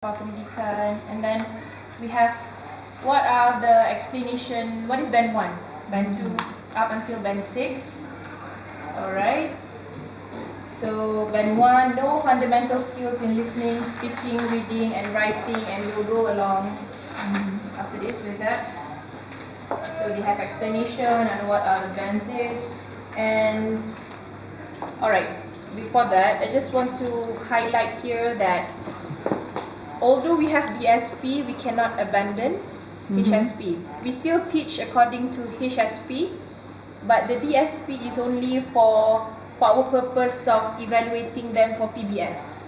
Pendidikan, and then we have what are the explanation, what is band 1, band 2 up until band 6. Alright, so band 1, no fundamental skills in listening, speaking, reading and writing, and we will go along after this with that. So they have explanation and what are the bands is. And alright, before that I just want to highlight here that although we have DSP, we cannot abandon HSP. We still teach according to HSP, but the DSP is only for our purpose of evaluating them for PBS.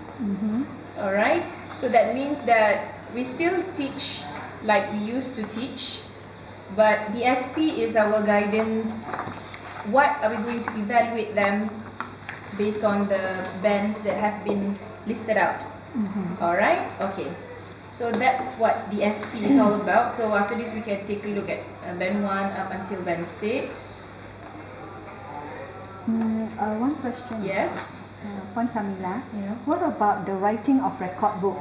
Alright, so that means that we still teach like we used to teach, but DSP is our guidance. What are we going to evaluate them based on the bands that have been listed out? Alright, okay. So that's what the SP is all about. So after this we can take a look at band 1 up until band 6. One question. Yes. Puan Kamila, Yeah. what about the writing of record book?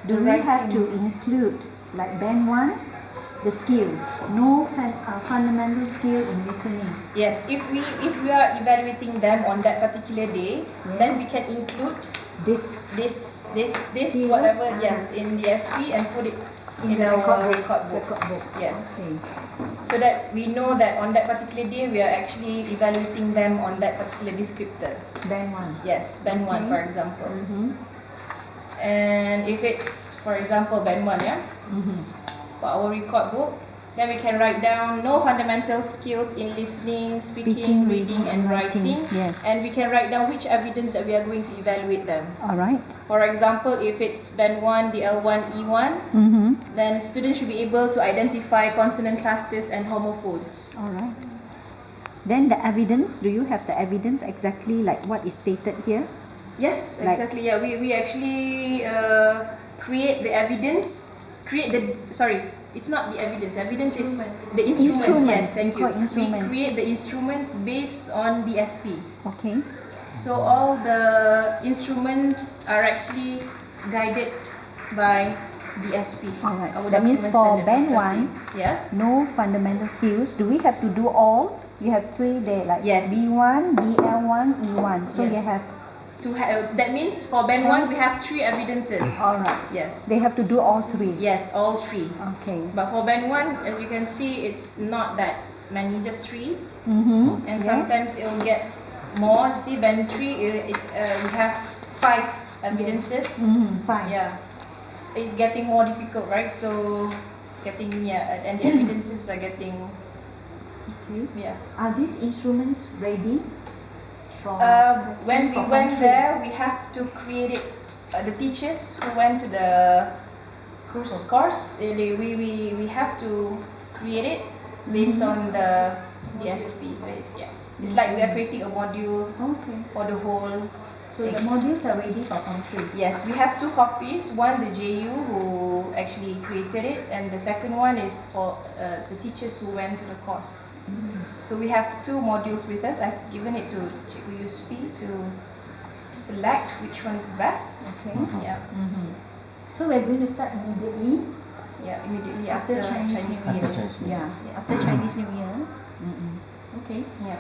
Do The we have writing. to include, like band 1, the skill, no fundamental skill in listening? Yes, if we are evaluating them on that particular day, then we can include This this Skill? whatever yes in the SP and put it in the our record book. Yes. Okay. So that we know that on that particular day we are actually evaluating them on that particular descriptor. Band 1. Yes, band 1 for example. And if it's for example band 1, yeah, for our record book, then we can write down no fundamental skills in listening, speaking, reading and writing. Yes. And we can write down which evidence that we are going to evaluate them. Alright. For example, if it's band 1, DL1, E1, then students should be able to identify consonant clusters and homophones. Alright. Then the evidence, do you have the evidence exactly like what is stated here? Yes, Like- exactly. Yeah, we actually create the evidence. It's not the evidence. Evidence is the instruments. Instruments. Yes, thank you. Called We instruments. create the instruments based on DSP. Okay. So all the instruments are actually guided by DSP. Alright. Our That means document for standard band processing. 1, Yes. no fundamental skills. Do we have to do all? You have 3 there, like Yes. B1, BL1, E1. So you Yes. have, That means for band 1 we have 3 evidences. alright. Yes. They have to do all 3. Yes, all 3. Okay. But for band 1, as you can see, it's not that many, just 3. And Yes. sometimes it will get more. See, band 3, we have 5 evidences. Fine. Yeah, it's getting more difficult, right? So it's getting and the evidences are getting Okay. Are these instruments ready for When we for went country? there, we have to create it. The teachers who went to the course, we have to create it based on the DSP. Yeah, it's like we are creating a module Okay. for the whole. So the modules are ready for country. Yes, we have 2 copies. One, the JU who actually created it, and the second one is for the teachers who went to the course. So we have 2 modules with us. I've given it to Cikgu Yusfi to select which one is best. Okay. Yeah, So we're going to start immediately yeah, immediately after after Chinese New Year. After Chinese New Year. Yeah. Yes. After Chinese New Year. Okay. Yeah.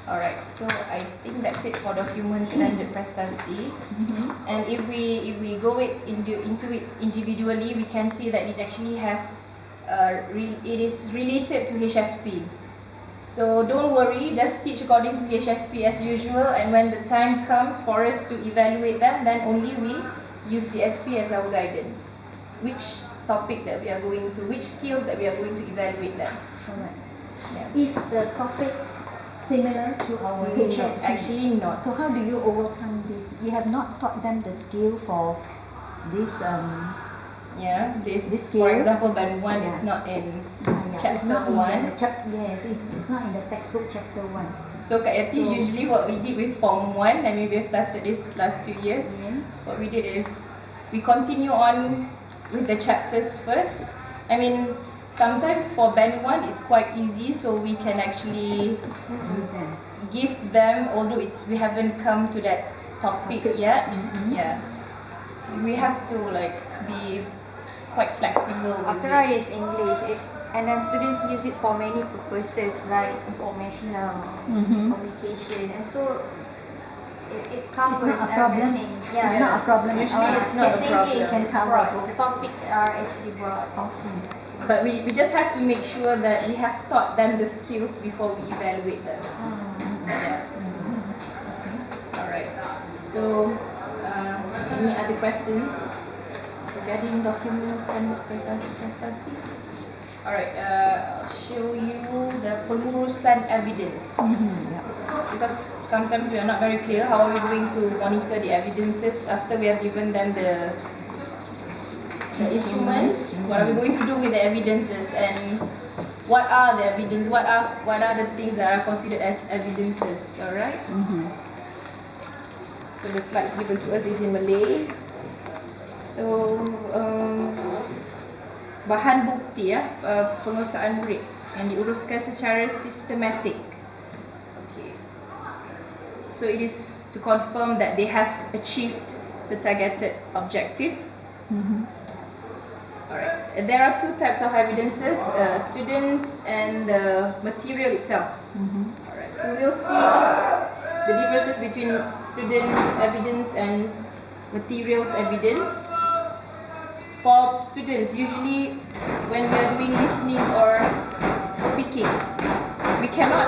Alright, so I think that's it for document standard prestasi. And if we go into it individually, we can see that it actually has it is related to HSP. So don't worry, just teach according to HSP as usual, and when the time comes for us to evaluate them, then only we use the SP as our guidance. Which topic that we are going to, which skills that we are going to evaluate them. Alright. Yeah. Is the topic similar to our No, HSP? actually not. So how do you overcome this? You have not taught them the skill for this Yeah, This this for skill. example band 1 Yeah. is not in it's chapter not in 1. yes, it's not in the textbook chapter 1. So Kak Yati, So- usually what we did with form 1, I mean we have started this last 2 years. Yes. What we did is we continue on with the chapters first. I mean sometimes for band 1 it's quite easy, so we can actually give them, although we haven't come to that topic yet. Yeah, we have to like be quite flexible with After all, it. it's English, and then students use it for many purposes, like informational, communication, and so it covers not a problem. everything. It's not a problem at Usually all. it's not a Yes, problem. English Can is cover broad. both. The topic are actually broad. Okay. But we just have to make sure that we have taught them the skills before we evaluate them. Yeah. Alright. So, any other questions regarding documents and prestasi? Alright, I'll show you the pengurusan evidence. Yeah. Because sometimes we are not very clear how are we going to monitor the evidences after we have given them the instruments. What are we going to do with the evidences, and what are the evidence? What are the things that are considered as evidences? All right. So the slide given to us is in Malay. So bahan bukti penguasaan murid yang diuruskan secara sistematik. Okay. So it is to confirm that they have achieved the targeted objective. Alright. There are two types of evidences: students and the material itself. Alright. So we'll see the differences between students' evidence and materials evidence. For students, usually when we are doing listening or speaking, we cannot